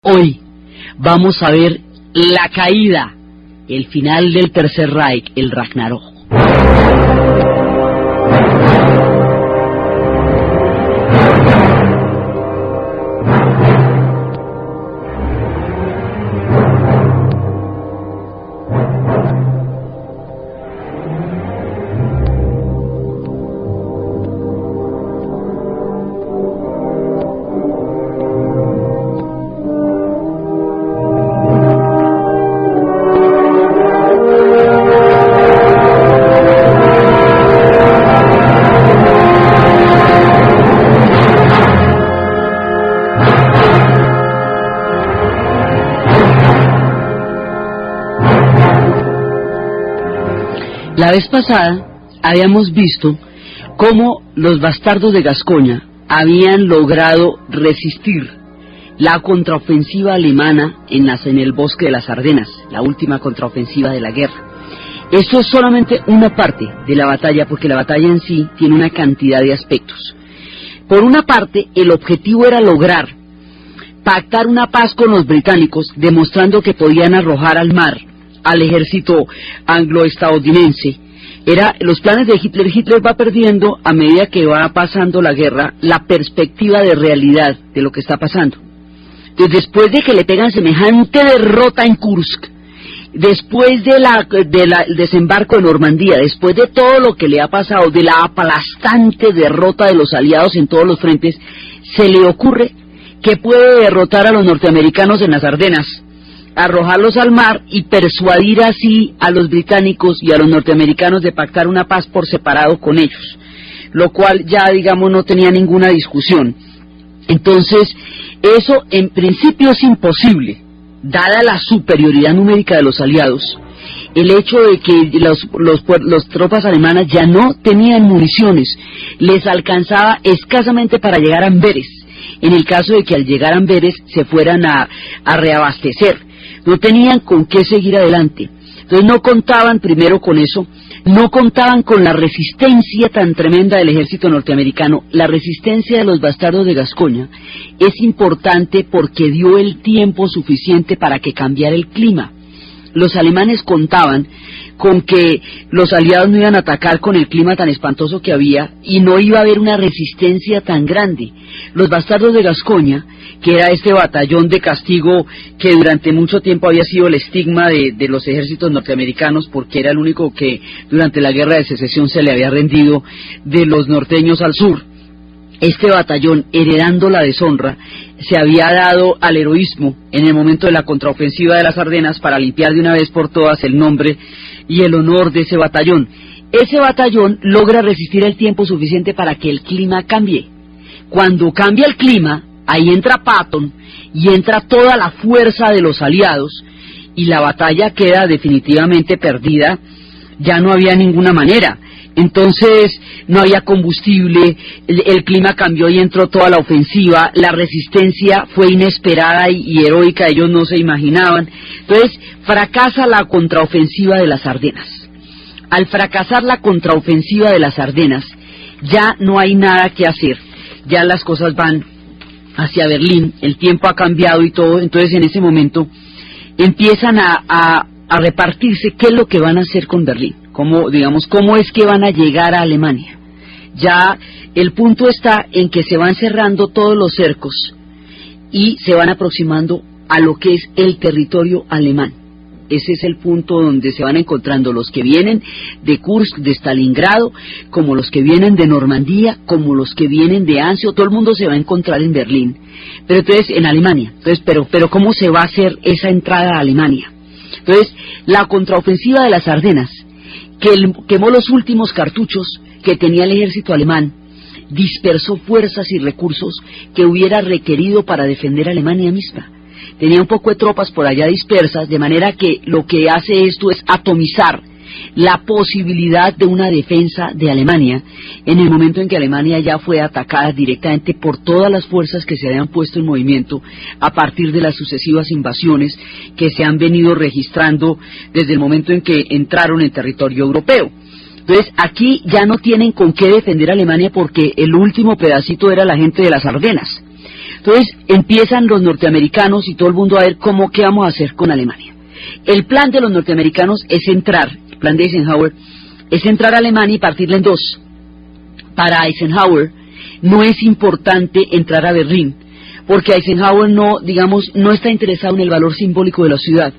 Hoy vamos a ver la caída, el final del Tercer Reich, el Ragnarok. La vez pasada habíamos visto cómo los bastardos de Gascoña habían logrado resistir la contraofensiva alemana en el bosque de las Ardenas, la última contraofensiva de la guerra. Esto es solamente una parte de la batalla, porque la batalla en sí tiene una cantidad de aspectos. Por una parte, el objetivo era lograr pactar una paz con los británicos, demostrando que podían arrojar al mar al ejército anglo-estadounidense. Los planes de Hitler. Hitler va perdiendo, a medida que va pasando la guerra, la perspectiva de realidad de lo que está pasando. Entonces, después de que le pegan semejante derrota en Kursk, después del desembarco de Normandía, después de todo lo que le ha pasado, de la aplastante derrota de los aliados en todos los frentes, se le ocurre que puede derrotar a los norteamericanos en las Ardenas, arrojarlos al mar y persuadir así a los británicos y a los norteamericanos de pactar una paz por separado con ellos, lo cual ya, digamos, no tenía ninguna discusión. Entonces, eso en principio es imposible, dada la superioridad numérica de los aliados, el hecho de que las tropas alemanas ya no tenían municiones, les alcanzaba escasamente para llegar a Amberes, en el caso de que al llegar a Amberes se fueran a reabastecer. No tenían con qué seguir adelante. Entonces no contaban primero con eso, no contaban con la resistencia tan tremenda del ejército norteamericano. La resistencia de los bastardos de Gascoña es importante porque dio el tiempo suficiente para que cambiara el clima. Los alemanes contaban con que los aliados no iban a atacar con el clima tan espantoso que había y no iba a haber una resistencia tan grande. Los bastardos de Gascoña, que era este batallón de castigo que durante mucho tiempo había sido el estigma de los ejércitos norteamericanos, porque era el único que durante la guerra de secesión se le había rendido de los norteños al sur. Este batallón, heredando la deshonra, se había dado al heroísmo en el momento de la contraofensiva de las Ardenas para limpiar de una vez por todas el nombre y el honor de ese batallón. Ese batallón logra resistir el tiempo suficiente para que el clima cambie. Cuando cambia el clima, ahí entra Patton y entra toda la fuerza de los aliados y la batalla queda definitivamente perdida. Ya no había ninguna manera. Entonces no había combustible, el clima cambió y entró toda la ofensiva, la resistencia fue inesperada y heroica, ellos no se imaginaban. Entonces fracasa la contraofensiva de las Ardenas. Al fracasar la contraofensiva de las Ardenas, ya no hay nada que hacer, ya las cosas van hacia Berlín, el tiempo ha cambiado y todo. Entonces en ese momento empiezan a repartirse qué es lo que van a hacer con Berlín. ¿Cómo es que van a llegar a Alemania? Ya el punto está en que se van cerrando todos los cercos y se van aproximando a lo que es el territorio alemán. Ese es el punto donde se van encontrando los que vienen de Kursk, de Stalingrado, como los que vienen de Normandía, como los que vienen de Anzio. Todo el mundo se va a encontrar en Berlín, pero entonces en Alemania. Entonces, pero ¿cómo se va a hacer esa entrada a Alemania? Entonces, la contraofensiva de las Ardenas, que quemó los últimos cartuchos que tenía el ejército alemán, dispersó fuerzas y recursos que hubiera requerido para defender a Alemania misma. Tenía un poco de tropas por allá dispersas, de manera que lo que hace esto es atomizar la posibilidad de una defensa de Alemania en el momento en que Alemania ya fue atacada directamente por todas las fuerzas que se habían puesto en movimiento a partir de las sucesivas invasiones que se han venido registrando desde el momento en que entraron en territorio europeo. Entonces aquí ya no tienen con qué defender a Alemania porque el último pedacito era la gente de las Ardenas. Entonces empiezan los norteamericanos y todo el mundo a ver qué vamos a hacer con Alemania. El plan de los norteamericanos es entrar, el plan de Eisenhower, es entrar a Alemania y partirla en dos. Para Eisenhower no es importante entrar a Berlín, porque Eisenhower no está interesado en el valor simbólico de la ciudad.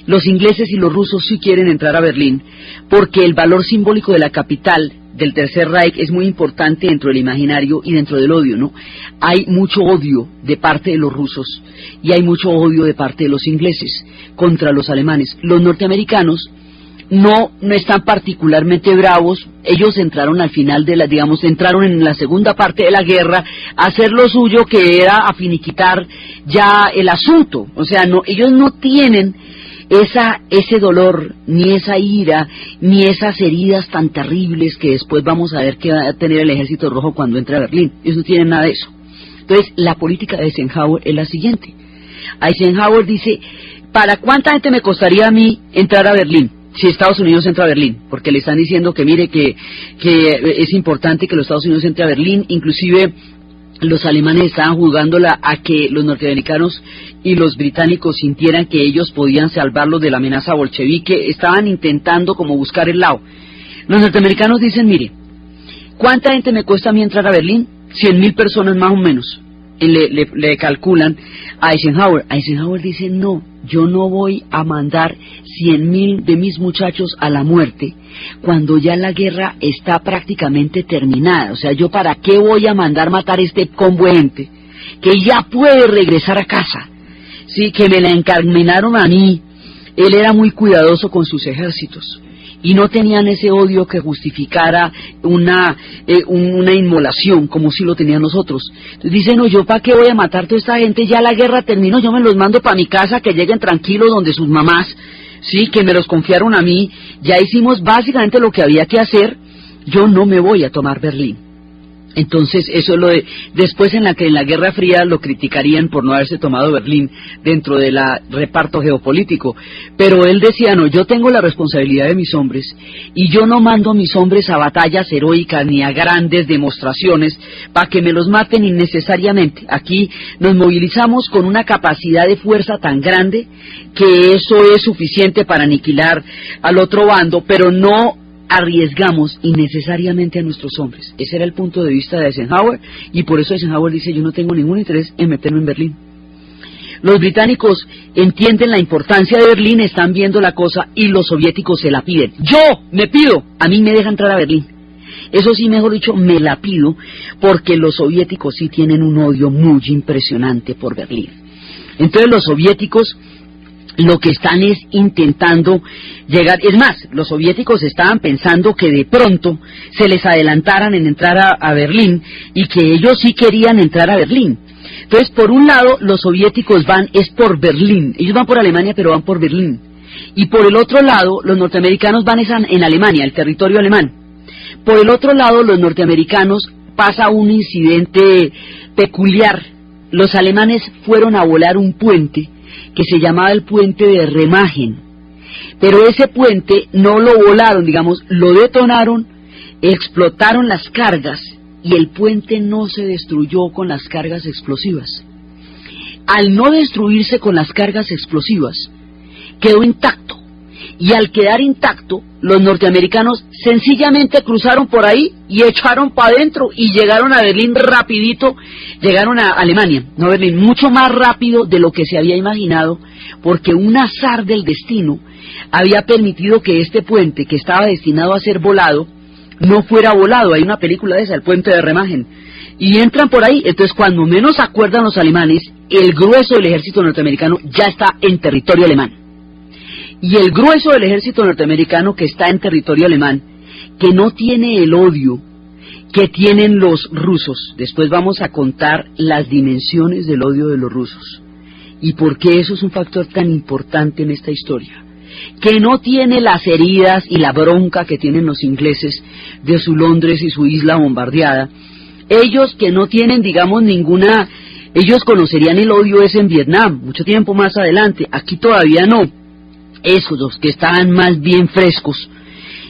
Los ingleses y los rusos sí quieren entrar a Berlín, porque el valor simbólico de la capital del Tercer Reich es muy importante dentro del imaginario y dentro del odio, ¿no? Hay mucho odio de parte de los rusos y hay mucho odio de parte de los ingleses contra los alemanes. Los norteamericanos no están particularmente bravos. Ellos entraron al final entraron en la segunda parte de la guerra a hacer lo suyo, que era a finiquitar ya el asunto. O sea, ellos no tienen ese dolor, ni esa ira, ni esas heridas tan terribles que después vamos a ver que va a tener el Ejército Rojo cuando entre a Berlín. Ellos no tienen nada de eso. Entonces, la política de Eisenhower es la siguiente. Eisenhower dice, ¿para cuánta gente me costaría a mí entrar a Berlín? Si Estados Unidos entra a Berlín, porque le están diciendo que mire que es importante que los Estados Unidos entre a Berlín, inclusive los alemanes estaban jugándola a que los norteamericanos y los británicos sintieran que ellos podían salvarlos de la amenaza bolchevique, estaban intentando como buscar el lado. Los norteamericanos dicen, mire, ¿cuánta gente me cuesta a mí entrar a Berlín? 100.000 personas más o menos. Le calculan a Eisenhower. Eisenhower dice, no, yo no voy a mandar 100.000 de mis muchachos a la muerte cuando ya la guerra está prácticamente terminada. O sea, yo para qué voy a mandar matar este combo de gente que ya puede regresar a casa. Sí, que me la encaminaron a mí. Él era muy cuidadoso con sus ejércitos y no tenían ese odio que justificara una inmolación como si lo tenían nosotros. Entonces dicen, no, yo para qué voy a matar toda esta gente, ya la guerra terminó, yo me los mando para mi casa, que lleguen tranquilos donde sus mamás, sí, que me los confiaron a mí, ya hicimos básicamente lo que había que hacer, yo no me voy a tomar Berlín. Entonces eso es lo de después en la Guerra Fría lo criticarían por no haberse tomado Berlín dentro del reparto geopolítico, pero él decía, no, yo tengo la responsabilidad de mis hombres y yo no mando a mis hombres a batallas heroicas ni a grandes demostraciones para que me los maten innecesariamente. Aquí nos movilizamos con una capacidad de fuerza tan grande que eso es suficiente para aniquilar al otro bando, pero no arriesgamos innecesariamente a nuestros hombres. Ese era el punto de vista de Eisenhower, y por eso Eisenhower dice, yo no tengo ningún interés en meterme en Berlín. Los británicos entienden la importancia de Berlín, están viendo la cosa, y los soviéticos se la piden. Yo me pido, a mí me deja entrar a Berlín. Eso sí, mejor dicho, me la pido, porque los soviéticos sí tienen un odio muy impresionante por Berlín. Entonces los soviéticos lo que están es intentando llegar, es más, los soviéticos estaban pensando que de pronto se les adelantaran en entrar a Berlín y que ellos sí querían entrar a Berlín. Entonces, por un lado, los soviéticos es por Berlín, ellos van por Alemania, pero van por Berlín. Y por el otro lado, los norteamericanos van en Alemania, el territorio alemán. Por el otro lado, los norteamericanos pasa un incidente peculiar. Los alemanes fueron a volar un puente que se llamaba el puente de Remagen, pero ese puente no lo volaron, lo detonaron, explotaron las cargas y el puente no se destruyó con las cargas explosivas. Al no destruirse con las cargas explosivas, quedó intacto, y al quedar intacto, los norteamericanos sencillamente cruzaron por ahí y echaron para adentro y llegaron a Berlín rapidito, llegaron a Alemania, no a Berlín, mucho más rápido de lo que se había imaginado, porque un azar del destino había permitido que este puente, que estaba destinado a ser volado, no fuera volado. Hay una película de esa, el puente de Remagen, y entran por ahí. Entonces, cuando menos acuerdan los alemanes, el grueso del ejército norteamericano ya está en territorio alemán. Y el grueso del ejército norteamericano que está en territorio alemán, que no tiene el odio que tienen los rusos, después vamos a contar las dimensiones del odio de los rusos, y por qué eso es un factor tan importante en esta historia, que no tiene las heridas y la bronca que tienen los ingleses de su Londres y su isla bombardeada. Ellos que no tienen, ninguna, ellos conocerían el odio ese en Vietnam, mucho tiempo más adelante, aquí todavía no. Esos, los que estaban más bien frescos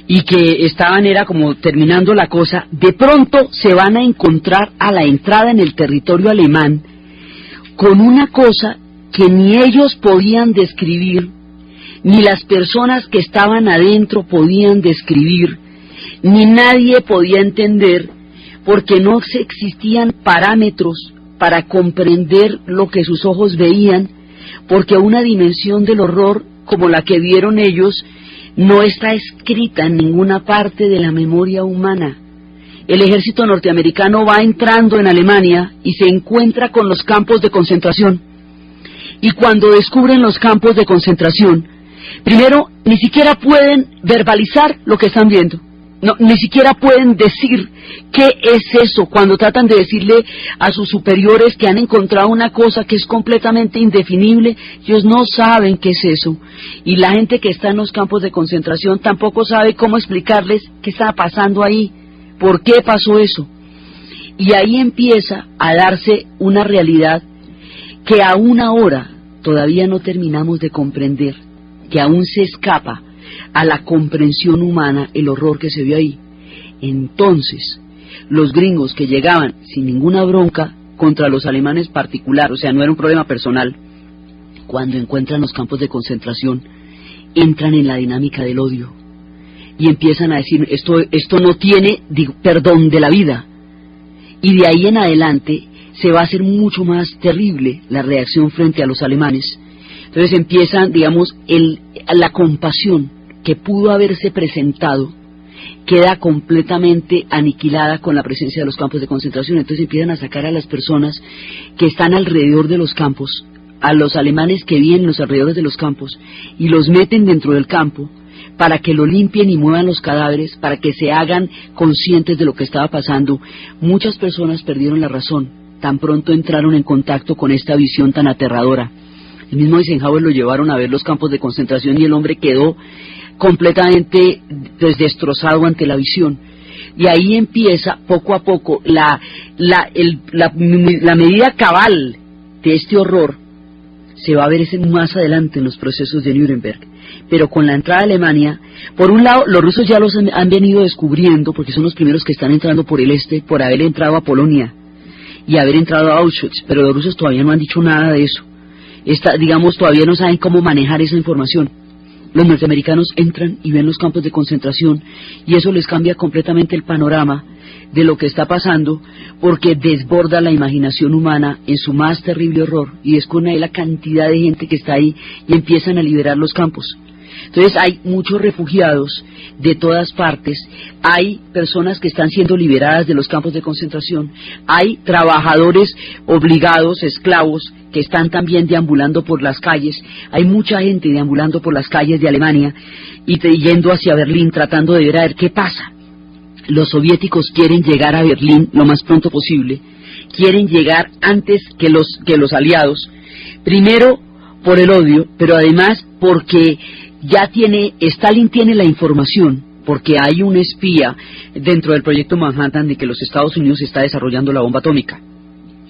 y que era como terminando la cosa, de pronto se van a encontrar a la entrada en el territorio alemán con una cosa que ni ellos podían describir, ni las personas que estaban adentro podían describir, ni nadie podía entender, porque no existían parámetros para comprender lo que sus ojos veían, porque una dimensión del horror como la que vieron ellos no está escrita en ninguna parte de la memoria humana. El ejército norteamericano va entrando en Alemania y se encuentra con los campos de concentración. Y cuando descubren los campos de concentración, primero, ni siquiera pueden verbalizar lo que están viendo. No, ni siquiera pueden decir qué es eso cuando tratan de decirle a sus superiores que han encontrado una cosa que es completamente indefinible. Ellos no saben qué es eso. Y la gente que está en los campos de concentración tampoco sabe cómo explicarles qué está pasando ahí, por qué pasó eso. Y ahí empieza a darse una realidad que aún ahora todavía no terminamos de comprender, que aún se escapa a la comprensión humana el horror que se vio ahí. Entonces, los gringos que llegaban sin ninguna bronca contra los alemanes particular, o sea, no era un problema personal, cuando encuentran los campos de concentración, entran en la dinámica del odio y empiezan a decir, esto no tiene perdón de la vida. Y de ahí en adelante se va a hacer mucho más terrible la reacción frente a los alemanes. Entonces empiezan, digamos, la compasión que pudo haberse presentado queda completamente aniquilada con la presencia de los campos de concentración. Entonces empiezan a sacar a las personas que están alrededor de los campos, a los alemanes que viven en los alrededores de los campos, y los meten dentro del campo para que lo limpien y muevan los cadáveres, para que se hagan conscientes de lo que estaba pasando. Muchas personas perdieron la razón tan pronto entraron en contacto con esta visión tan aterradora. El mismo Eisenhower lo llevaron a ver los campos de concentración y el hombre quedó completamente destrozado ante la visión. Y ahí empieza poco a poco la medida cabal de este horror. Se va a ver más adelante en los procesos de Nuremberg. Pero con la entrada a Alemania, por un lado, los rusos ya los han venido descubriendo, porque son los primeros que están entrando por el este, por haber entrado a Polonia y haber entrado a Auschwitz, pero los rusos todavía no han dicho nada de eso. Todavía no saben cómo manejar esa información. Los norteamericanos entran y ven los campos de concentración, y eso les cambia completamente el panorama de lo que está pasando, porque desborda la imaginación humana en su más terrible horror, y descubre ahí la cantidad de gente que está ahí, y empiezan a liberar los campos. Entonces hay muchos refugiados de todas partes, hay personas que están siendo liberadas de los campos de concentración, hay trabajadores obligados, esclavos, que están también deambulando por las calles, hay mucha gente deambulando por las calles de Alemania y yendo hacia Berlín tratando de ver a ver qué pasa. Los soviéticos quieren llegar a Berlín lo más pronto posible, quieren llegar antes que los aliados, primero por el odio, pero además porque Stalin tiene la información, porque hay un espía dentro del proyecto Manhattan de que los Estados Unidos está desarrollando la bomba atómica.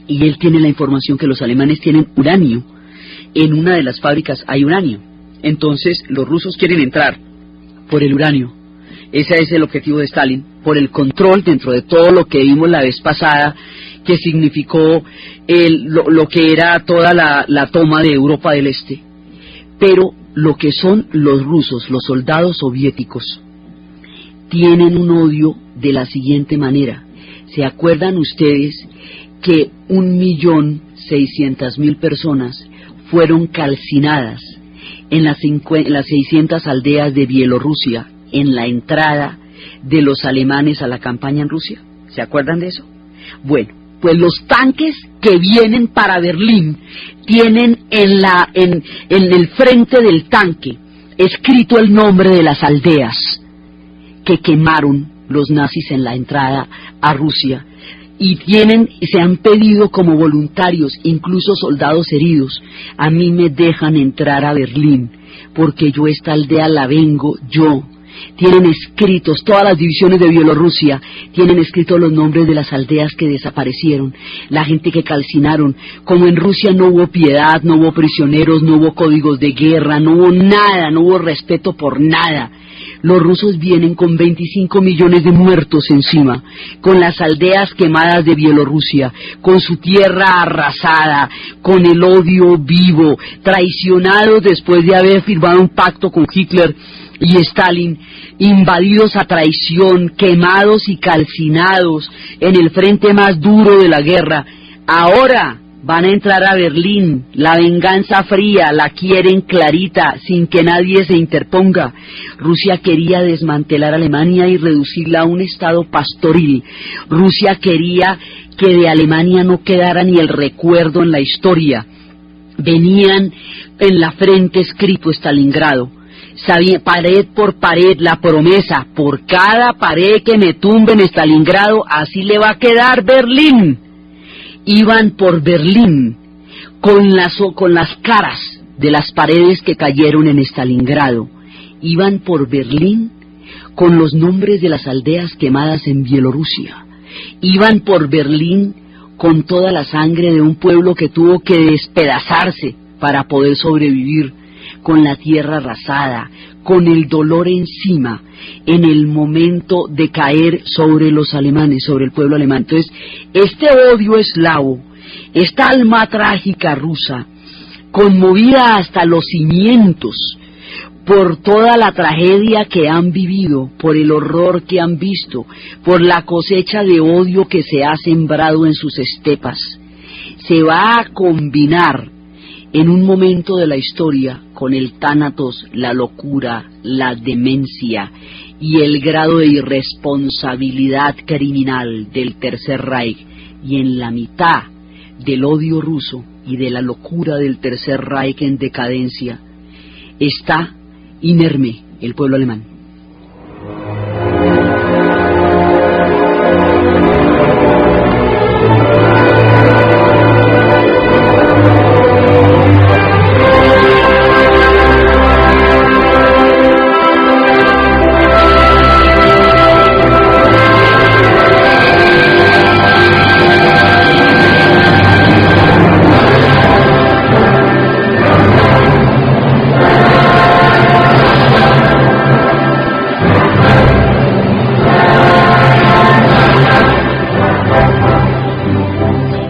Y él tiene la información que los alemanes tienen uranio. En una de las fábricas hay uranio. Entonces los rusos quieren entrar por el uranio. Ese es el objetivo de Stalin, por el control dentro de todo lo que vimos la vez pasada, que significó lo que era toda la toma de Europa del Este. Pero lo que son los rusos, los soldados soviéticos, tienen un odio de la siguiente manera. ¿Se acuerdan ustedes que 1.600.000 personas fueron calcinadas en las 600 aldeas de Bielorrusia en la entrada de los alemanes a la campaña en Rusia? ¿Se acuerdan de eso? Bueno, pues los tanques que vienen para Berlín tienen en el frente del tanque escrito el nombre de las aldeas que quemaron los nazis en la entrada a Rusia, y se han pedido como voluntarios, incluso soldados heridos. A mí me dejan entrar a Berlín, porque yo esta aldea la vengo yo. Tienen escritos, todas las divisiones de Bielorrusia tienen escritos los nombres de las aldeas que desaparecieron, la gente que calcinaron. Como en Rusia no hubo piedad, no hubo prisioneros, no hubo códigos de guerra, no hubo nada, no hubo respeto por nada. Los rusos vienen con 25 millones de muertos encima, con las aldeas quemadas de Bielorrusia, con su tierra arrasada, con el odio vivo, traicionados después de haber firmado un pacto con Hitler y Stalin, invadidos a traición, quemados y calcinados en el frente más duro de la guerra. Ahora van a entrar a Berlín, la venganza fría, la quieren clarita, sin que nadie se interponga. Rusia quería desmantelar Alemania y reducirla a un estado pastoril. Rusia quería que de Alemania no quedara ni el recuerdo en la historia. Venían en la frente escrito Stalingrado. Sabía, pared por pared, la promesa: por cada pared que me tumbe en Stalingrado, así le va a quedar Berlín. Iban por Berlín con las caras de las paredes que cayeron en Stalingrado. Iban por Berlín con los nombres de las aldeas quemadas en Bielorrusia. Iban por Berlín con toda la sangre de un pueblo que tuvo que despedazarse para poder sobrevivir, con la tierra arrasada, con el dolor encima, en el momento de caer sobre los alemanes, sobre el pueblo alemán. Entonces, este odio eslavo, esta alma trágica rusa, conmovida hasta los cimientos por toda la tragedia que han vivido, por el horror que han visto, por la cosecha de odio que se ha sembrado en sus estepas, se va a combinar en un momento de la historia con el tánatos, la locura, la demencia y el grado de irresponsabilidad criminal del Tercer Reich, y en la mitad del odio ruso y de la locura del Tercer Reich en decadencia está inerme el pueblo alemán.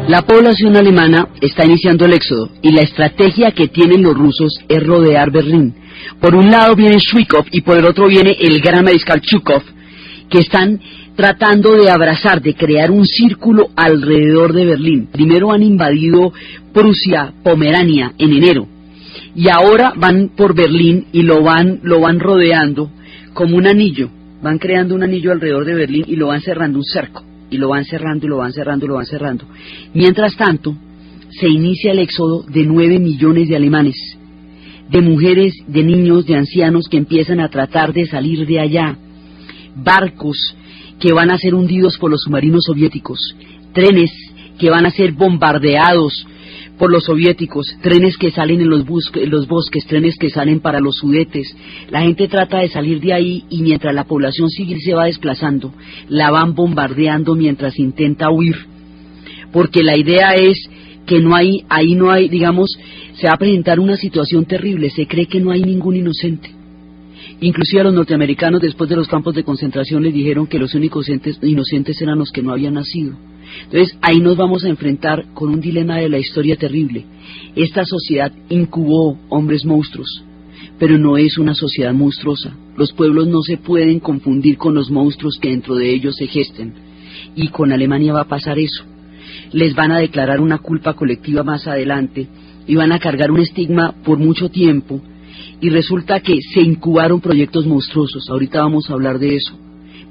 La población alemana está iniciando el éxodo y la estrategia que tienen los rusos es rodear Berlín. Por un lado viene Zhukov y por el otro viene el gran mariscal Zhukov, que están tratando de abrazar, de crear un círculo alrededor de Berlín. Primero han invadido Prusia, Pomerania en enero, y ahora van por Berlín y lo van rodeando como un anillo. Van creando un anillo alrededor de Berlín y lo van cerrando, un cerco. Y lo van cerrando, y lo van cerrando, y lo van cerrando. Mientras tanto, se inicia el éxodo de 9 millones de alemanes, de mujeres, de niños, de ancianos que empiezan a tratar de salir de allá. Barcos que van a ser hundidos por los submarinos soviéticos, trenes que van a ser bombardeados por los soviéticos, trenes que salen en los bosques, trenes que salen para los Sudetes. La gente trata de salir de ahí y mientras la población civil se va desplazando, la van bombardeando mientras intenta huir, porque la idea es que ahí no hay, digamos, se va a presentar una situación terrible, se cree que no hay ningún inocente. Inclusive a los norteamericanos, después de los campos de concentración, les dijeron que los únicos inocentes eran los que no habían nacido. Entonces ahí nos vamos a enfrentar con un dilema de la historia terrible. Esta sociedad incubó hombres monstruos, pero no es una sociedad monstruosa. Los pueblos no se pueden confundir con los monstruos que dentro de ellos se gesten, y con Alemania va a pasar eso. Les van a declarar una culpa colectiva más adelante y van a cargar un estigma por mucho tiempo, y resulta que se incubaron proyectos monstruosos. Ahorita vamos a hablar de eso,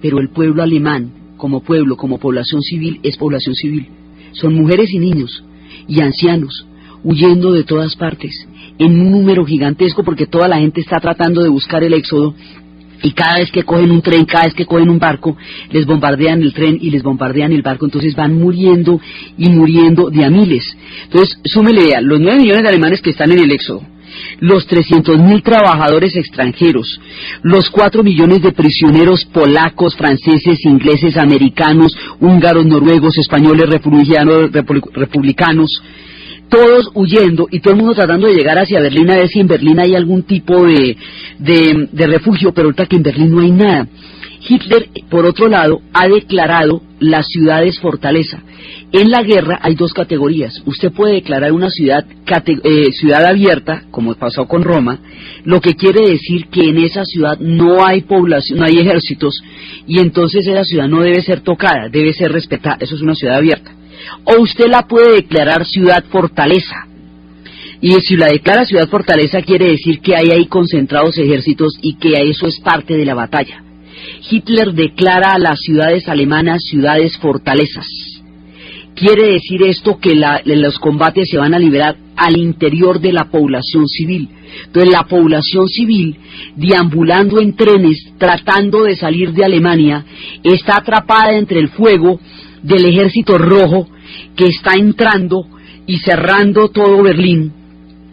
pero el pueblo alemán, como pueblo, como población civil, es población civil. Son mujeres y niños y ancianos huyendo de todas partes en un número gigantesco, porque toda la gente está tratando de buscar el éxodo, y cada vez que cogen un tren, cada vez que cogen un barco, les bombardean el tren y les bombardean el barco. Entonces van muriendo y muriendo de a miles. Entonces súmele a los 9 millones de alemanes que están en el éxodo, los 300.000 trabajadores extranjeros, los 4 millones de prisioneros polacos, franceses, ingleses, americanos, húngaros, noruegos, españoles, republicanos, todos huyendo y todo el mundo tratando de llegar hacia Berlín a ver si en Berlín hay algún tipo de refugio, pero ahorita que en Berlín no hay nada. Hitler, por otro lado, ha declarado las ciudades fortaleza. En la guerra hay dos categorías. Usted puede declarar una ciudad abierta, como pasó con Roma, lo que quiere decir que en esa ciudad no hay población, no hay ejércitos, y entonces esa ciudad no debe ser tocada, debe ser respetada. Eso es una ciudad abierta. O usted la puede declarar ciudad fortaleza. Y si la declara ciudad fortaleza, quiere decir que hay ahí concentrados ejércitos y que eso es parte de la batalla. Hitler declara a las ciudades alemanas ciudades fortalezas. Quiere decir esto que los combates se van a liberar al interior de la población civil. Entonces la población civil, deambulando en trenes, tratando de salir de Alemania, está atrapada entre el fuego del ejército rojo que está entrando y cerrando todo Berlín,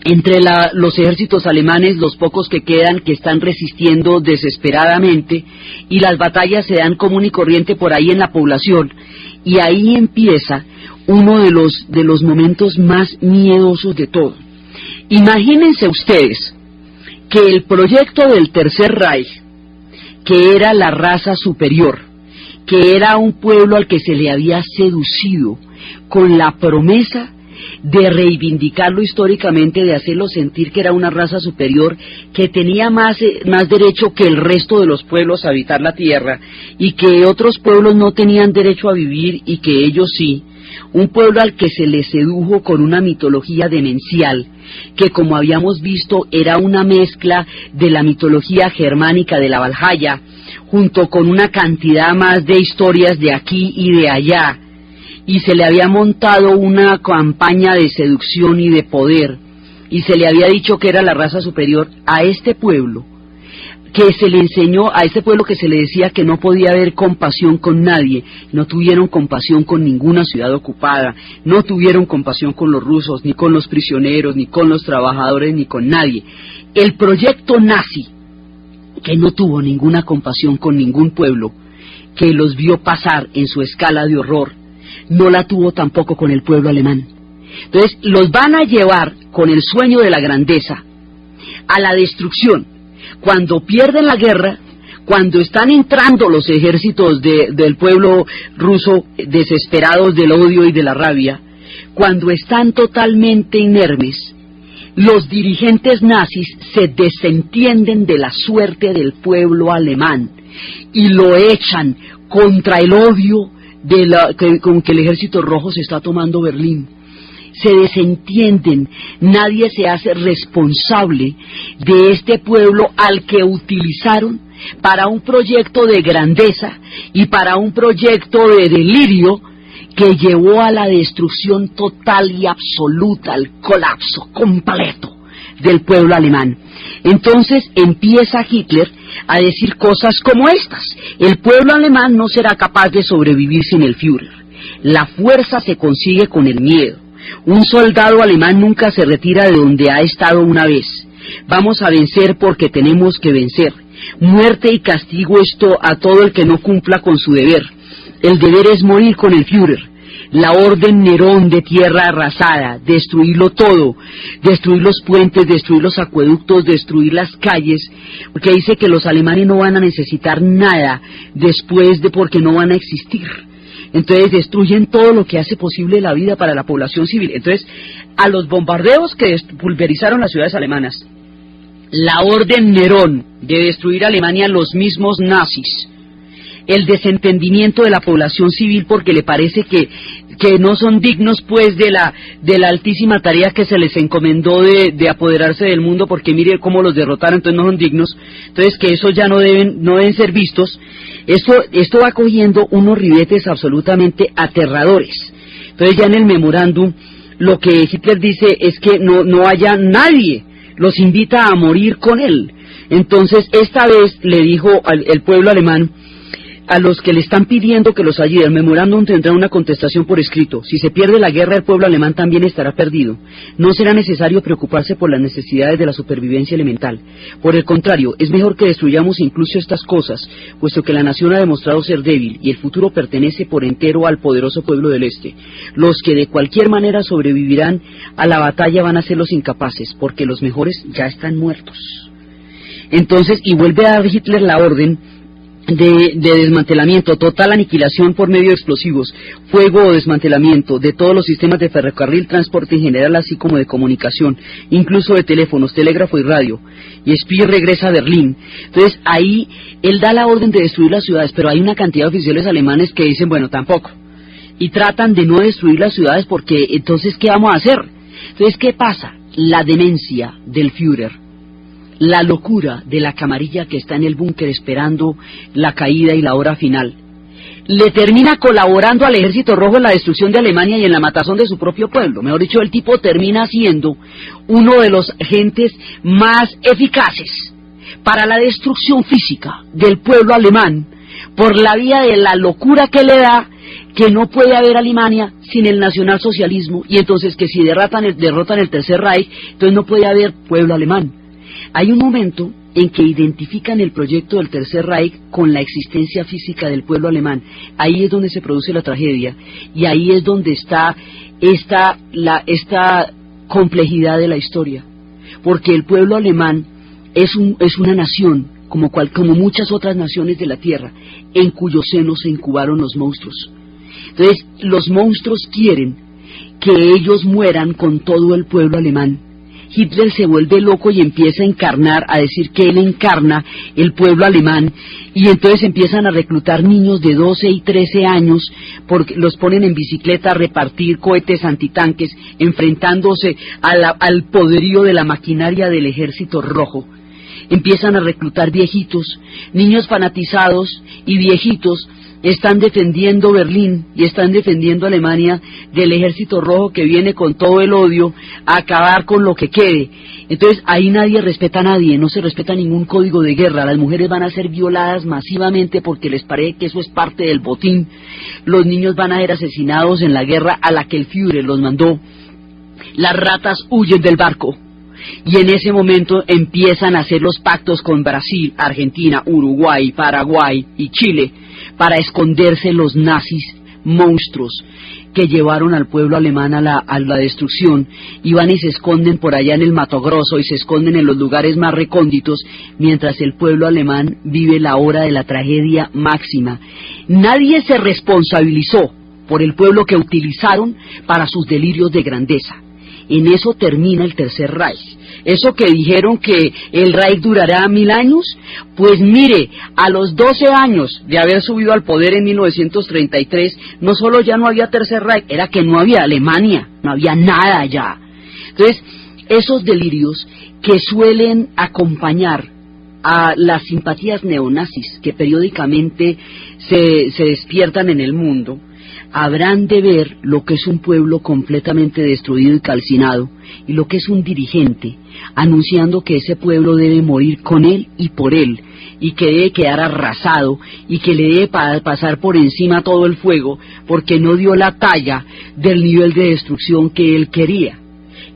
entre los ejércitos alemanes, los pocos que quedan, que están resistiendo desesperadamente, y las batallas se dan común y corriente por ahí en la población, y ahí empieza uno de los momentos más miedosos de todo. Imagínense ustedes que el proyecto del Tercer Reich, que era la raza superior, que era un pueblo al que se le había seducido con la promesa de reivindicarlo históricamente, de hacerlo sentir que era una raza superior, que tenía más derecho que el resto de los pueblos a habitar la tierra, y que otros pueblos no tenían derecho a vivir y que ellos sí. Un pueblo al que se le sedujo con una mitología demencial, que como habíamos visto era una mezcla de la mitología germánica de la Valhalla, junto con una cantidad más de historias de aquí y de allá, y se le había montado una campaña de seducción y de poder, y se le había dicho que era la raza superior a este pueblo, que se le enseñó a este pueblo, que se le decía que no podía haber compasión con nadie. No tuvieron compasión con ninguna ciudad ocupada, no tuvieron compasión con los rusos, ni con los prisioneros, ni con los trabajadores, ni con nadie. El proyecto nazi, que no tuvo ninguna compasión con ningún pueblo, que los vio pasar en su escala de horror, no la tuvo tampoco con el pueblo alemán. Entonces los van a llevar con el sueño de la grandeza a la destrucción. Cuando pierden la guerra, cuando están entrando los ejércitos del pueblo ruso desesperados del odio y de la rabia, cuando están totalmente inermes, los dirigentes nazis se desentienden de la suerte del pueblo alemán y lo echan contra el odio con que el ejército rojo se está tomando Berlín. Se desentienden, nadie se hace responsable de este pueblo al que utilizaron para un proyecto de grandeza y para un proyecto de delirio que llevó a la destrucción total y absoluta, al colapso completo del pueblo alemán. Entonces empieza Hitler a decir cosas como estas: el pueblo alemán no será capaz de sobrevivir sin el Führer, la fuerza se consigue con el miedo. Un soldado alemán nunca se retira de donde ha estado una vez. Vamos a vencer porque tenemos que vencer. Muerte y castigo esto a todo el que no cumpla con su deber. El deber es morir con el Führer. La orden Nerón de tierra arrasada, destruirlo todo, destruir los puentes, destruir los acueductos, destruir las calles, porque dice que los alemanes no van a necesitar nada después porque no van a existir. Entonces destruyen todo lo que hace posible la vida para la población civil. Entonces, a los bombardeos que pulverizaron las ciudades alemanas, la orden Nerón de destruir Alemania, los mismos nazis, el desentendimiento de la población civil porque le parece que no son dignos pues de la altísima tarea que se les encomendó de apoderarse del mundo, porque mire cómo los derrotaron, entonces no son dignos, entonces que eso ya no deben ser vistos. Esto va cogiendo unos ribetes absolutamente aterradores. Entonces ya en el memorándum lo que Hitler dice es que no haya nadie, los invita a morir con él. Entonces esta vez le dijo al pueblo alemán: a los que le están pidiendo que los ayuden. El memorándum tendrá una contestación por escrito. Si se pierde la guerra, el pueblo alemán también estará perdido. No será necesario preocuparse por las necesidades de la supervivencia elemental. Por el contrario, es mejor que destruyamos incluso estas cosas, puesto que la nación ha demostrado ser débil y el futuro pertenece por entero al poderoso pueblo del Este. Los que de cualquier manera sobrevivirán a la batalla van a ser los incapaces, porque los mejores ya están muertos. Entonces, y vuelve a dar Hitler la orden de desmantelamiento, total aniquilación por medio de explosivos, fuego o desmantelamiento de todos los sistemas de ferrocarril, transporte en general, así como de comunicación, incluso de teléfonos, telégrafo y radio. Y Speer regresa a Berlín. Entonces ahí él da la orden de destruir las ciudades, pero hay una cantidad de oficiales alemanes que dicen, bueno, tampoco. Y tratan de no destruir las ciudades porque entonces, ¿qué vamos a hacer? Entonces, ¿qué pasa? La demencia del Führer, la locura de la camarilla que está en el búnker esperando la caída y la hora final, le termina colaborando al Ejército Rojo en la destrucción de Alemania y en la matazón de su propio pueblo. Mejor dicho, el tipo termina siendo uno de los agentes más eficaces para la destrucción física del pueblo alemán, por la vía de la locura que le da que no puede haber Alemania sin el nacionalsocialismo, y entonces que si derrotan el Tercer Reich, entonces no puede haber pueblo alemán. Hay un momento en que identifican el proyecto del Tercer Reich con la existencia física del pueblo alemán. Ahí es donde se produce la tragedia, y ahí es donde está esta complejidad de la historia, porque el pueblo alemán es una nación, como muchas otras naciones de la tierra, en cuyo seno se incubaron los monstruos. Entonces, los monstruos quieren que ellos mueran con todo el pueblo alemán. Hitler se vuelve loco y empieza a encarnar, a decir que él encarna el pueblo alemán, y entonces empiezan a reclutar niños de 12 y 13 años, porque los ponen en bicicleta a repartir cohetes antitanques, enfrentándose al poderío de la maquinaria del Ejército Rojo. Empiezan a reclutar viejitos, niños fanatizados y viejitos. Están defendiendo Berlín y están defendiendo Alemania del Ejército Rojo, que viene con todo el odio a acabar con lo que quede. Entonces ahí nadie respeta a nadie, no se respeta ningún código de guerra. Las mujeres van a ser violadas masivamente porque les parece que eso es parte del botín. Los niños van a ser asesinados en la guerra a la que el Führer los mandó. Las ratas huyen del barco. Y en ese momento empiezan a hacer los pactos con Brasil, Argentina, Uruguay, Paraguay y Chile, para esconderse los nazis monstruos que llevaron al pueblo alemán a la destrucción, y van y se esconden por allá en el Mato Grosso y se esconden en los lugares más recónditos, mientras el pueblo alemán vive la hora de la tragedia máxima. Nadie se responsabilizó por el pueblo que utilizaron para sus delirios de grandeza. En eso termina el Tercer Reich. Eso que dijeron que el Reich durará 1000 años, pues mire, a los 12 años de haber subido al poder en 1933, no solo ya no había Tercer Reich, era que no había Alemania, no había nada ya. Entonces, esos delirios que suelen acompañar a las simpatías neonazis que periódicamente se despiertan en el mundo, habrán de ver lo que es un pueblo completamente destruido y calcinado, y lo que es un dirigente anunciando que ese pueblo debe morir con él y por él, y que debe quedar arrasado, y que le debe pasar por encima todo el fuego, porque no dio la talla del nivel de destrucción que él quería.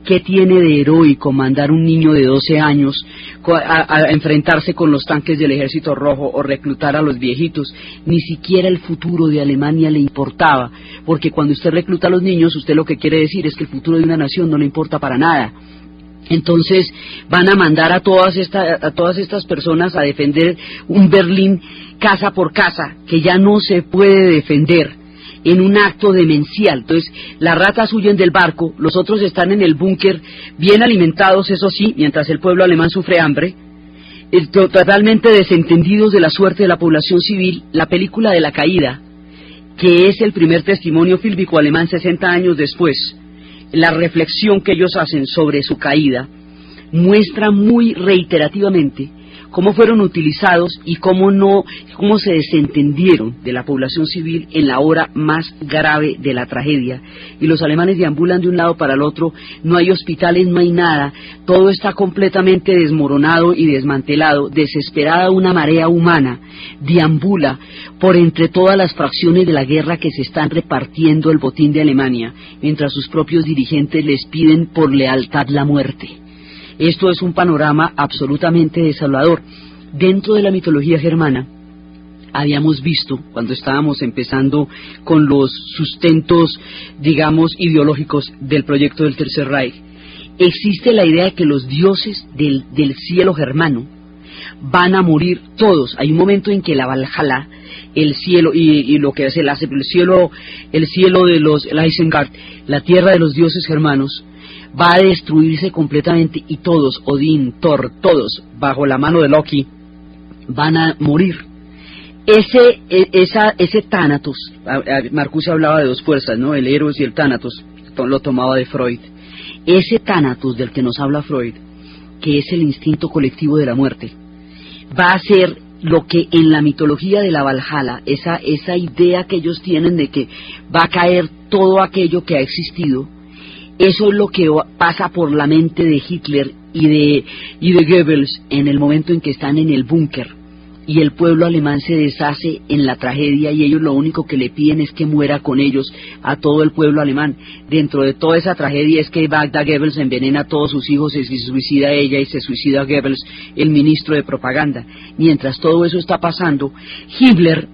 ¿Qué tiene de heroico mandar un niño de 12 años a enfrentarse con los tanques del Ejército Rojo o reclutar a los viejitos? Ni siquiera el futuro de Alemania le importaba, porque cuando usted recluta a los niños, usted lo que quiere decir es que el futuro de una nación no le importa para nada. Entonces van a mandar a todas estas personas a defender un Berlín casa por casa, que ya no se puede defender, en un acto demencial. Entonces las ratas huyen del barco, los otros están en el búnker bien alimentados, eso sí, mientras el pueblo alemán sufre hambre, totalmente desentendidos de la suerte de la población civil. La película de La Caída, que es el primer testimonio fílmico alemán 60 años después, la reflexión que ellos hacen sobre su caída, muestra muy reiterativamente cómo fueron utilizados y cómo se desentendieron de la población civil en la hora más grave de la tragedia. Y los alemanes deambulan de un lado para el otro, no hay hospitales, no hay nada, todo está completamente desmoronado y desmantelado. Desesperada, una marea humana deambula por entre todas las fracciones de la guerra que se están repartiendo el botín de Alemania, mientras sus propios dirigentes les piden por lealtad la muerte. Esto es un panorama absolutamente desolador. Dentro de la mitología germana, habíamos visto, cuando estábamos empezando con los sustentos, digamos, ideológicos del proyecto del Tercer Reich, existe la idea de que los dioses del cielo germano van a morir todos. Hay un momento en que la Valhalla, el cielo, y lo que hace el cielo de los Isengard, la tierra de los dioses germanos, va a destruirse completamente y todos, Odín, Thor, todos, bajo la mano de Loki, van a morir. Ese Thanatos, Marcuse hablaba de dos fuerzas, ¿no? El Eros y el Thanatos, lo tomaba de Freud. Ese Thanatos del que nos habla Freud, que es el instinto colectivo de la muerte, va a ser lo que en la mitología de la Valhalla, esa idea que ellos tienen de que va a caer todo aquello que ha existido. Eso es lo que pasa por la mente de Hitler y de Goebbels en el momento en que están en el búnker y el pueblo alemán se deshace en la tragedia y ellos lo único que le piden es que muera con ellos a todo el pueblo alemán. Dentro de toda esa tragedia es que Magda Goebbels envenena a todos sus hijos y se suicida ella y se suicida Goebbels, el ministro de propaganda. Mientras todo eso está pasando, Himmler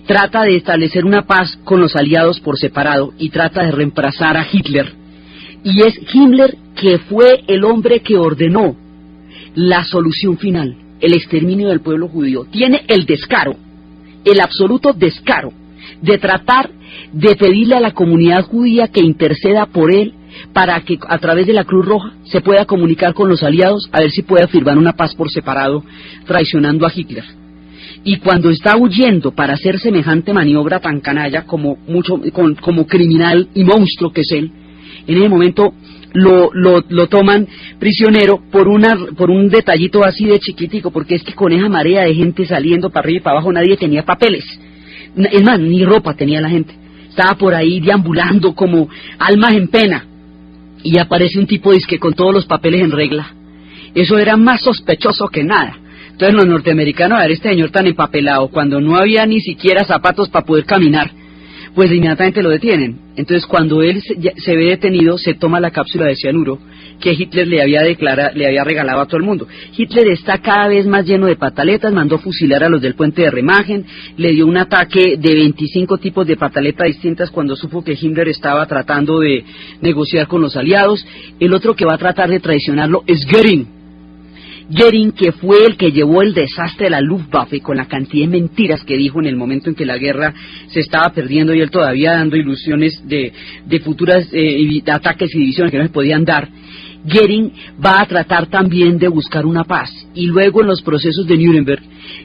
trata de establecer una paz con los aliados por separado y trata de reemplazar a Hitler. Y es Himmler que fue el hombre que ordenó la solución final, el exterminio del pueblo judío. Tiene el descaro, el absoluto descaro, de tratar de pedirle a la comunidad judía que interceda por él para que a través de la Cruz Roja se pueda comunicar con los aliados a ver si puede firmar una paz por separado, traicionando a Hitler. Y cuando está huyendo para hacer semejante maniobra tan canalla como criminal y monstruo que es él, en ese momento lo toman prisionero por un detallito así de chiquitico, porque es que con esa marea de gente saliendo para arriba y para abajo nadie tenía papeles. Es más, ni ropa tenía la gente. Estaba por ahí deambulando como almas en pena. Y aparece un tipo dizque con todos los papeles en regla. Eso era más sospechoso que nada. Entonces los norteamericanos, a ver este señor tan empapelado, cuando no había ni siquiera zapatos para poder caminar, pues inmediatamente lo detienen. Entonces cuando él se ve detenido, se toma la cápsula de cianuro que Hitler le había regalado a todo el mundo. Hitler está cada vez más lleno de pataletas, mandó fusilar a los del puente de Remagen, le dio un ataque de 25 tipos de pataletas distintas cuando supo que Himmler estaba tratando de negociar con los aliados. El otro que va a tratar de traicionarlo es Göring, que fue el que llevó el desastre de la Luftwaffe con la cantidad de mentiras que dijo en el momento en que la guerra se estaba perdiendo y él todavía dando ilusiones de futuras ataques y divisiones que no se podían dar. Göring va a tratar también de buscar una paz y luego en los procesos de Nuremberg,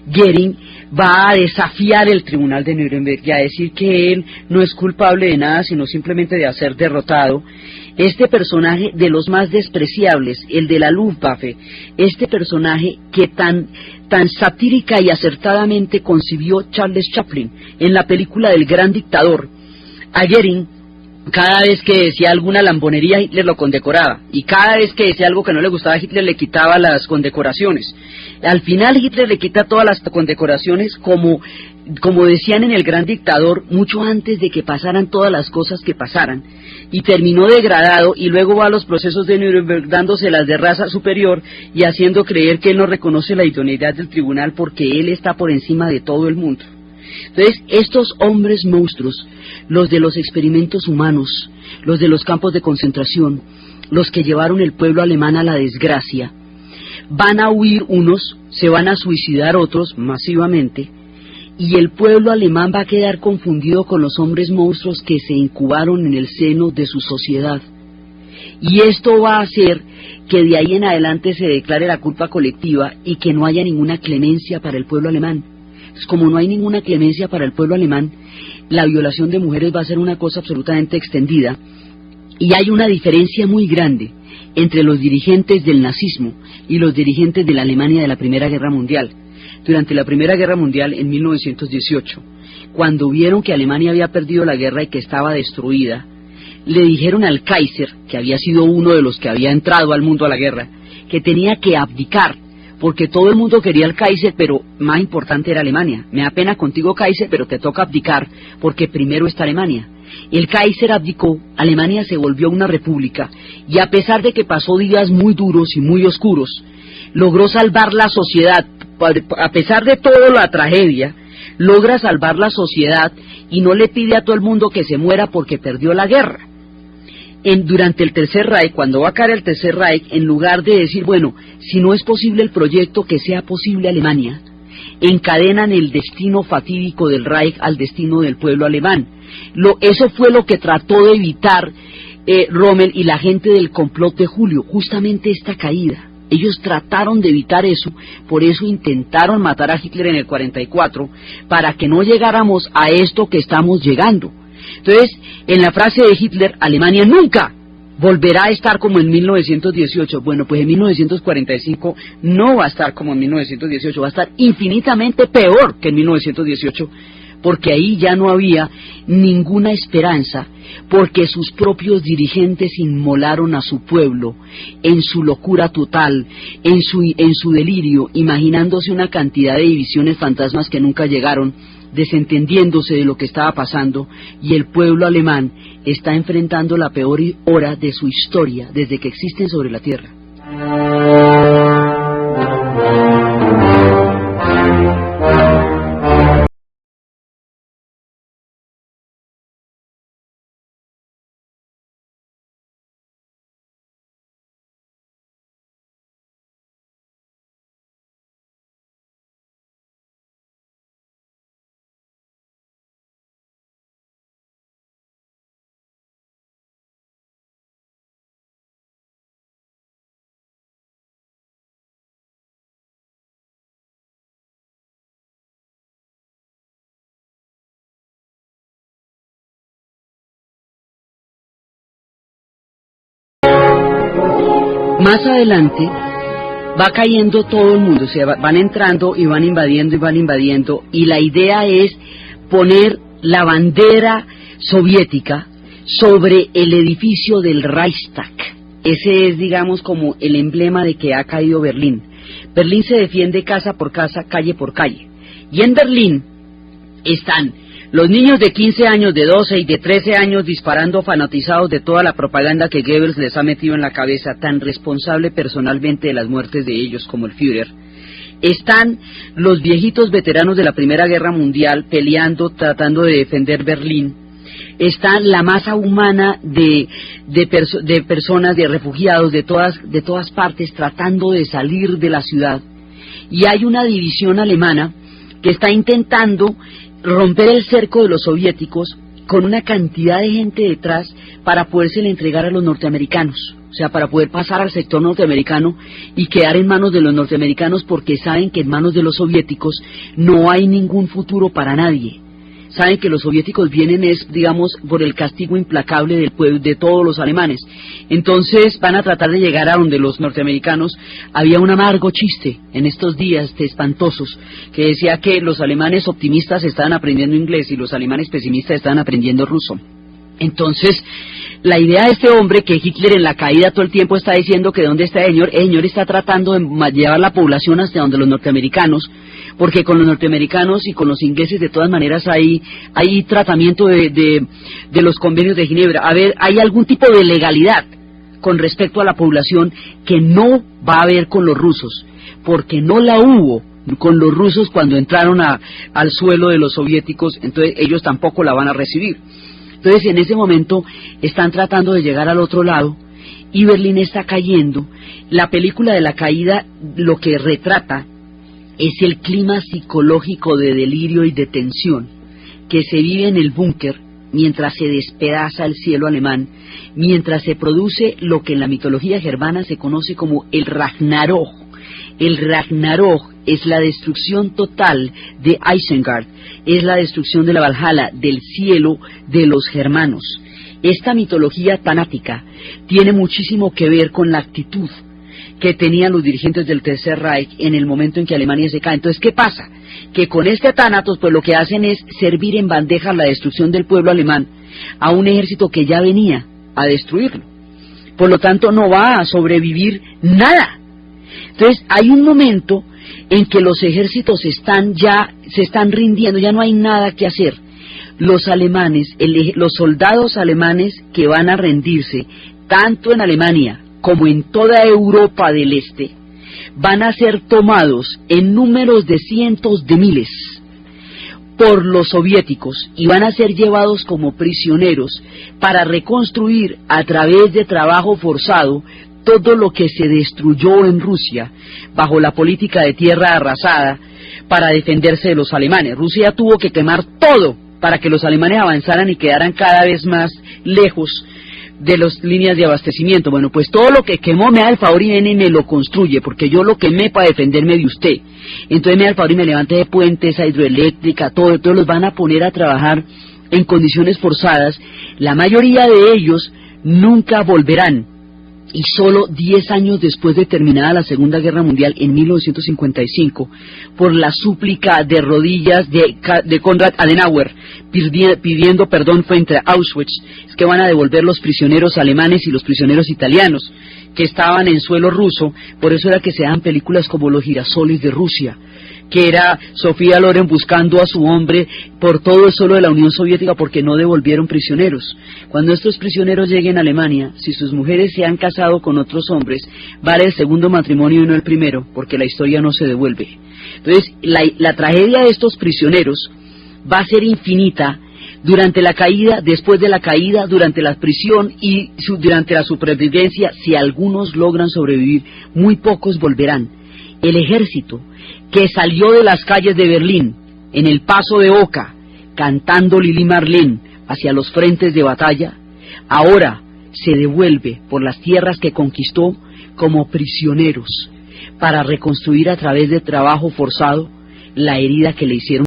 Göring va a desafiar el tribunal de Nuremberg y a decir que él no es culpable de nada sino simplemente de ser derrotado. Este personaje de los más despreciables, el de la Luftwaffe, este personaje que tan satírica y acertadamente concibió Charles Chaplin en la película del Gran Dictador. A Göring, cada vez que decía alguna lambonería, Hitler lo condecoraba, y cada vez que decía algo que no le gustaba a Hitler, le quitaba las condecoraciones. Al final Hitler le quita todas las condecoraciones, como decían en el Gran Dictador, mucho antes de que pasaran todas las cosas que pasaran, y terminó degradado, y luego va a los procesos de Nuremberg dándoselas de raza superior y haciendo creer que él no reconoce la idoneidad del tribunal porque él está por encima de todo el mundo. Entonces, estos hombres monstruos, los de los experimentos humanos, los de los campos de concentración, los que llevaron el pueblo alemán a la desgracia, van a huir unos, se van a suicidar otros masivamente, y el pueblo alemán va a quedar confundido con los hombres monstruos que se incubaron en el seno de su sociedad. Y esto va a hacer que de ahí en adelante se declare la culpa colectiva y que no haya ninguna clemencia para el pueblo alemán. Entonces, como no hay ninguna clemencia para el pueblo alemán, la violación de mujeres va a ser una cosa absolutamente extendida Y hay una diferencia muy grande entre los dirigentes del nazismo y los dirigentes de la Alemania de la Primera Guerra Mundial. Durante la Primera Guerra Mundial, en 1918, cuando vieron que Alemania había perdido la guerra y que estaba destruida, le dijeron al Kaiser, que había sido uno de los que había entrado al mundo a la guerra, que tenía que abdicar, porque todo el mundo quería al Kaiser, pero más importante era Alemania. Me da pena contigo, Kaiser, pero te toca abdicar, porque primero está Alemania. El Kaiser abdicó, Alemania se volvió una república, y a pesar de que pasó días muy duros y muy oscuros, logró salvar la sociedad. A pesar de toda la tragedia, logra salvar la sociedad y no le pide a todo el mundo que se muera porque perdió la guerra. Durante el Tercer Reich, cuando va a caer el Tercer Reich, en lugar de decir, bueno, si no es posible el proyecto, que sea posible Alemania, encadenan el destino fatídico del Reich al destino del pueblo alemán. Eso fue lo que trató de evitar Rommel y la gente del complot de julio, justamente esta caída. Ellos trataron de evitar eso, por eso intentaron matar a Hitler en el 44, para que no llegáramos a esto que estamos llegando. Entonces, en la frase de Hitler, Alemania nunca volverá a estar como en 1918. Bueno, pues en 1945 no va a estar como en 1918, va a estar infinitamente peor que en 1918, porque ahí ya no había ninguna esperanza, porque sus propios dirigentes inmolaron a su pueblo en su locura total, en su delirio, imaginándose una cantidad de divisiones fantasmas que nunca llegaron, desentendiéndose de lo que estaba pasando, y el pueblo alemán está enfrentando la peor hora de su historia desde que existen sobre la tierra. Más adelante va cayendo todo el mundo, o sea, van entrando y van invadiendo, y la idea es poner la bandera soviética sobre el edificio del Reichstag. Ese es, digamos, como el emblema de que ha caído Berlín. Berlín se defiende casa por casa, calle por calle. Y en Berlín están los niños de 15 años, de 12 y de 13 años disparando, fanatizados de toda la propaganda que Goebbels les ha metido en la cabeza, tan responsable personalmente de las muertes de ellos como el Führer. Están los viejitos veteranos de la Primera Guerra Mundial peleando, tratando de defender Berlín. Está la masa humana de personas, de refugiados de todas partes, tratando de salir de la ciudad. Y hay una división alemana que está intentando romper el cerco de los soviéticos con una cantidad de gente detrás para podérsela entregar a los norteamericanos, o sea, para poder pasar al sector norteamericano y quedar en manos de los norteamericanos, porque saben que en manos de los soviéticos no hay ningún futuro para nadie. Saben que los soviéticos vienen digamos, por el castigo implacable del pueblo, de todos los alemanes. Entonces van a tratar de llegar a donde los norteamericanos. Había un amargo chiste en estos días espantosos que decía que los alemanes optimistas estaban aprendiendo inglés y los alemanes pesimistas estaban aprendiendo ruso. Entonces, la idea de este hombre, que Hitler en la caída todo el tiempo está diciendo que dónde está el señor está tratando de llevar la población hasta donde los norteamericanos, porque con los norteamericanos y con los ingleses de todas maneras hay tratamiento de los convenios de Ginebra. A ver, hay algún tipo de legalidad con respecto a la población que no va a haber con los rusos, porque no la hubo con los rusos cuando entraron al suelo de los soviéticos, entonces ellos tampoco la van a recibir. Entonces en ese momento están tratando de llegar al otro lado y Berlín está cayendo. La película de la caída lo que retrata es el clima psicológico de delirio y de tensión que se vive en el búnker mientras se despedaza el cielo alemán, mientras se produce lo que en la mitología germana se conoce como el Ragnarok. El Ragnarok es la destrucción total de Isengard, es la destrucción de la Valhalla, del cielo de los germanos. esta mitología tanática tiene muchísimo que ver con la actitud que tenían los dirigentes del Tercer Reich en el momento en que Alemania se cae. Entonces, ¿qué pasa? Que con este Thanatos, pues lo que hacen es servir en bandeja la destrucción del pueblo alemán a un ejército que ya venía a destruirlo. Por lo tanto, no va a sobrevivir nada. Entonces, hay un momento en que los ejércitos se están rindiendo, ya no hay nada que hacer. Los alemanes, los soldados alemanes que van a rendirse, tanto en Alemania como en toda Europa del Este, van a ser tomados en números de cientos de miles por los soviéticos y van a ser llevados como prisioneros para reconstruir a través de trabajo forzado todo lo que se destruyó en Rusia bajo la política de tierra arrasada para defenderse de los alemanes. Rusia tuvo que quemar todo para que los alemanes avanzaran y quedaran cada vez más lejos de las líneas de abastecimiento. Bueno, pues todo lo que quemó me da el favor y viene y me lo construye, porque yo lo quemé para defenderme de usted. Entonces me da el favor y me levante de puentes, a hidroeléctrica, todo. Entonces los van a poner a trabajar en condiciones forzadas. La mayoría de ellos nunca volverán. Y solo 10 años después de terminada la Segunda Guerra Mundial, en 1955, por la súplica de rodillas de Konrad Adenauer, pidiendo perdón frente a Auschwitz, es que van a devolver los prisioneros alemanes y los prisioneros italianos que estaban en suelo ruso. Por eso era que se dan películas como Los girasoles de Rusia, que era Sofía Loren buscando a su hombre por todo el suelo de la Unión Soviética porque no devolvieron prisioneros. Cuando estos prisioneros lleguen a Alemania, si sus mujeres se han casado con otros hombres, vale el segundo matrimonio y no el primero, porque la historia no se devuelve. Entonces, la tragedia de estos prisioneros va a ser infinita durante la caída, después de la caída, durante la prisión y durante la supervivencia. Si algunos logran sobrevivir, muy pocos volverán. El ejército que salió de las calles de Berlín, en el paso de Oka, cantando Lili Marlene hacia los frentes de batalla, ahora se devuelve por las tierras que conquistó como prisioneros para reconstruir a través de trabajo forzado la herida que le hicieron.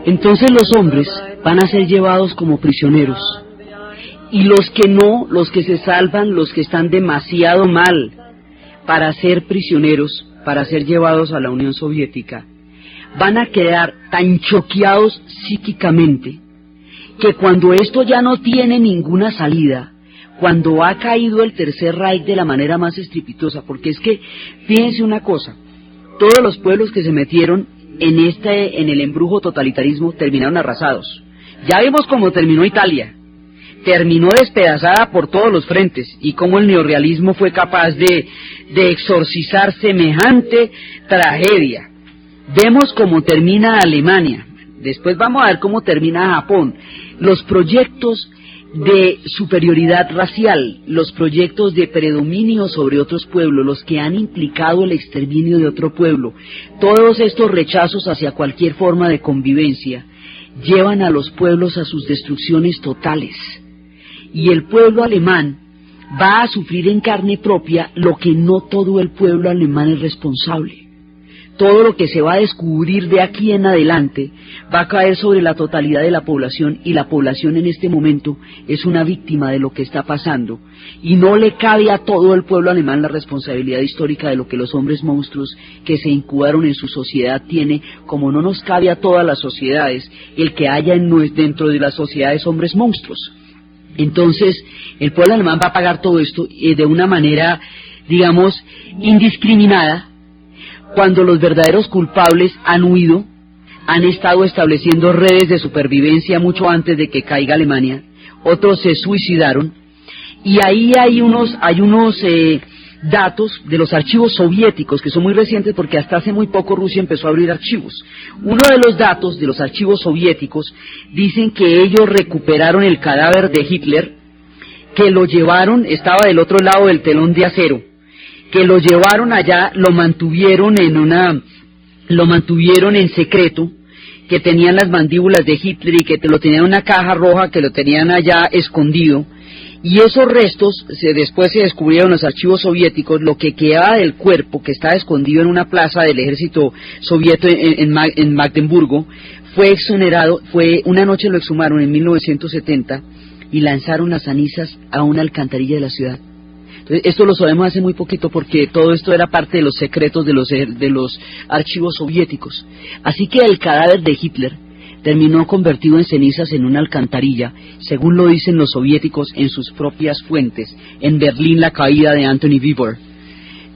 Entonces los hombres van a ser llevados como prisioneros, y los que no, los que se salvan, los que están demasiado mal para ser prisioneros, para ser llevados a la Unión Soviética, van a quedar tan choqueados psíquicamente que cuando esto ya no tiene ninguna salida, cuando ha caído el Tercer Reich de la manera más estrepitosa, porque es que, fíjense una cosa, todos los pueblos que se metieron en el embrujo totalitarismo terminaron arrasados. Ya vimos cómo terminó Italia, terminó despedazada por todos los frentes, y cómo el neorrealismo fue capaz de exorcizar semejante tragedia. Vemos cómo termina Alemania, después vamos a ver cómo termina Japón. Los proyectos de superioridad racial, los proyectos de predominio sobre otros pueblos, los que han implicado el exterminio de otro pueblo, todos estos rechazos hacia cualquier forma de convivencia, llevan a los pueblos a sus destrucciones totales. Y el pueblo alemán va a sufrir en carne propia lo que no todo el pueblo alemán es responsable. Todo lo que se va a descubrir de aquí en adelante va a caer sobre la totalidad de la población, y la población en este momento es una víctima de lo que está pasando, y no le cabe a todo el pueblo alemán la responsabilidad histórica de lo que los hombres monstruos que se incubaron en su sociedad tiene, como no nos cabe a todas las sociedades el que haya dentro de las sociedades hombres monstruos. Entonces el pueblo alemán va a pagar todo esto de una manera, digamos, indiscriminada, cuando los verdaderos culpables han huido, han estado estableciendo redes de supervivencia mucho antes de que caiga Alemania, otros se suicidaron, y ahí hay unos datos de los archivos soviéticos, que son muy recientes porque hasta hace muy poco Rusia empezó a abrir archivos. Uno de los datos de los archivos soviéticos dicen que ellos recuperaron el cadáver de Hitler, que lo llevaron, estaba del otro lado del telón de acero, que lo llevaron allá, lo mantuvieron en secreto, que tenían las mandíbulas de Hitler y que lo tenían en una caja roja, que lo tenían allá escondido. Y esos restos, después se descubrieron en los archivos soviéticos, lo que quedaba del cuerpo, que estaba escondido en una plaza del ejército soviético en Magdeburgo, fue exonerado, una noche lo exhumaron en 1970 y lanzaron las cenizas a una alcantarilla de la ciudad. Entonces, esto lo sabemos hace muy poquito porque todo esto era parte de los secretos de los archivos soviéticos. Así que el cadáver de Hitler terminó convertido en cenizas en una alcantarilla, según lo dicen los soviéticos en sus propias fuentes, en Berlín la caída de Anthony Weber.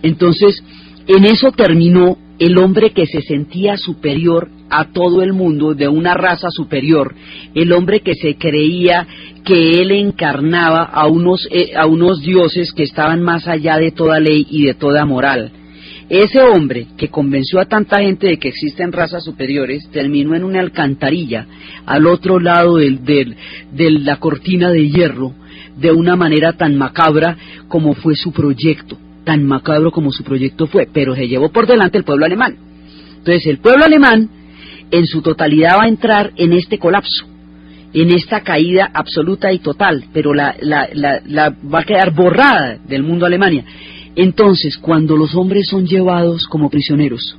Entonces, en eso terminó el hombre que se sentía superior a todo el mundo, de una raza superior, el hombre que se creía que él encarnaba a unos dioses que estaban más allá de toda ley y de toda moral. Ese hombre que convenció a tanta gente de que existen razas superiores terminó en una alcantarilla al otro lado de la cortina de hierro, de una manera tan macabra como fue su proyecto, tan macabro como su proyecto fue, pero se llevó por delante el pueblo alemán. Entonces el pueblo alemán en su totalidad va a entrar en este colapso, en esta caída absoluta y total, pero la va a quedar borrada del mundo Alemania. Entonces, cuando los hombres son llevados como prisioneros,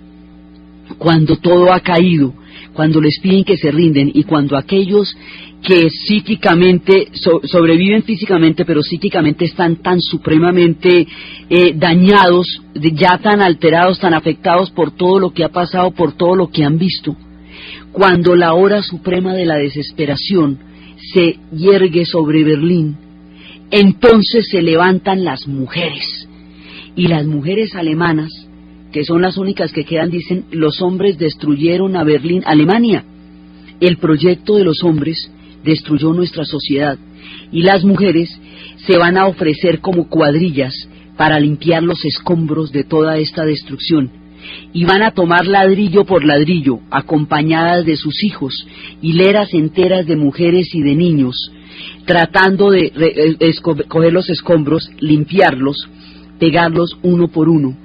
cuando todo ha caído, cuando les piden que se rinden y cuando aquellos que psíquicamente sobreviven físicamente, pero psíquicamente están tan supremamente dañados, ya tan alterados, tan afectados por todo lo que ha pasado, por todo lo que han visto, cuando la hora suprema de la desesperación se yergue sobre Berlín, entonces se levantan las mujeres. Y las mujeres alemanas, que son las únicas que quedan, dicen: los hombres destruyeron a Berlín, Alemania. El proyecto de los hombres destruyó nuestra sociedad. Y las mujeres se van a ofrecer como cuadrillas para limpiar los escombros de toda esta destrucción. Y van a tomar ladrillo por ladrillo, acompañadas de sus hijos, hileras enteras de mujeres y de niños, tratando de coger los escombros, limpiarlos, pegarlos uno por uno,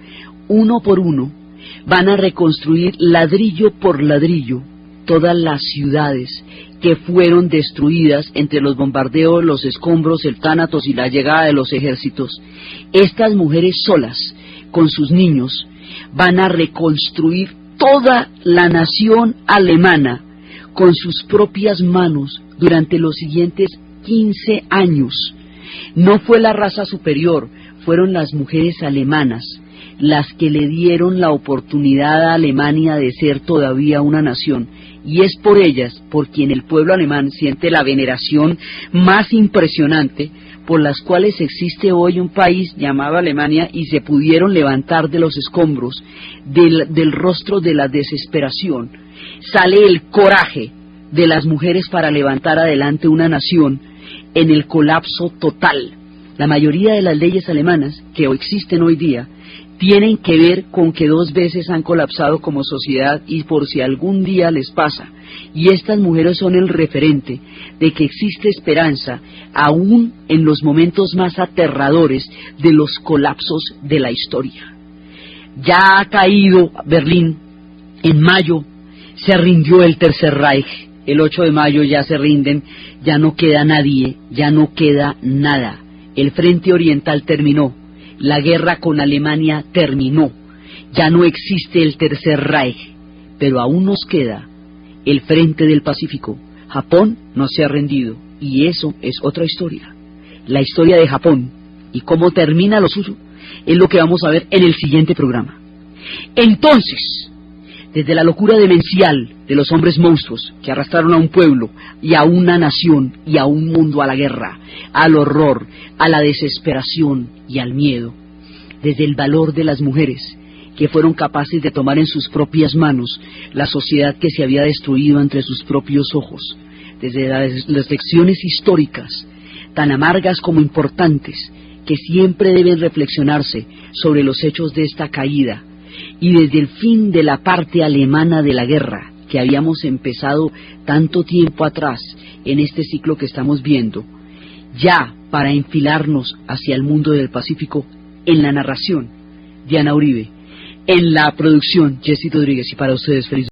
van a reconstruir ladrillo por ladrillo todas las ciudades que fueron destruidas entre los bombardeos, los escombros, el tánatos y la llegada de los ejércitos. Estas mujeres solas, con sus niños, van a reconstruir toda la nación alemana con sus propias manos durante los siguientes 15 años. No fue la raza superior, fueron las mujeres alemanas las que le dieron la oportunidad a Alemania de ser todavía una nación, y es por ellas por quien el pueblo alemán siente la veneración más impresionante, por las cuales existe hoy un país llamado Alemania y se pudieron levantar de los escombros, del rostro de la desesperación. Sale el coraje de las mujeres para levantar adelante una nación en el colapso total. La mayoría de las leyes alemanas que existen hoy día tienen que ver con que 2 veces han colapsado como sociedad y por si algún día les pasa. Y estas mujeres son el referente de que existe esperanza aún en los momentos más aterradores de los colapsos de la historia. Ya ha caído Berlín. En mayo se rindió el Tercer Reich. El 8 de mayo ya se rinden, ya no queda nadie, ya no queda nada. El frente oriental terminó, la guerra con Alemania terminó, ya no existe el Tercer Reich, pero aún nos queda el frente del Pacífico. Japón no se ha rendido, y eso es otra historia. La historia de Japón y cómo termina lo suyo es lo que vamos a ver en el siguiente programa. Entonces, desde la locura demencial de los hombres monstruos que arrastraron a un pueblo y a una nación y a un mundo a la guerra, al horror, a la desesperación y al miedo, desde el valor de las mujeres que fueron capaces de tomar en sus propias manos la sociedad que se había destruido entre sus propios ojos, desde las lecciones históricas tan amargas como importantes que siempre deben reflexionarse sobre los hechos de esta caída, y desde el fin de la parte alemana de la guerra, que habíamos empezado tanto tiempo atrás en este ciclo que estamos viendo, ya para enfilarnos hacia el mundo del Pacífico, en la narración, Diana Uribe, en la producción, Jessy Rodríguez, y para ustedes, feliz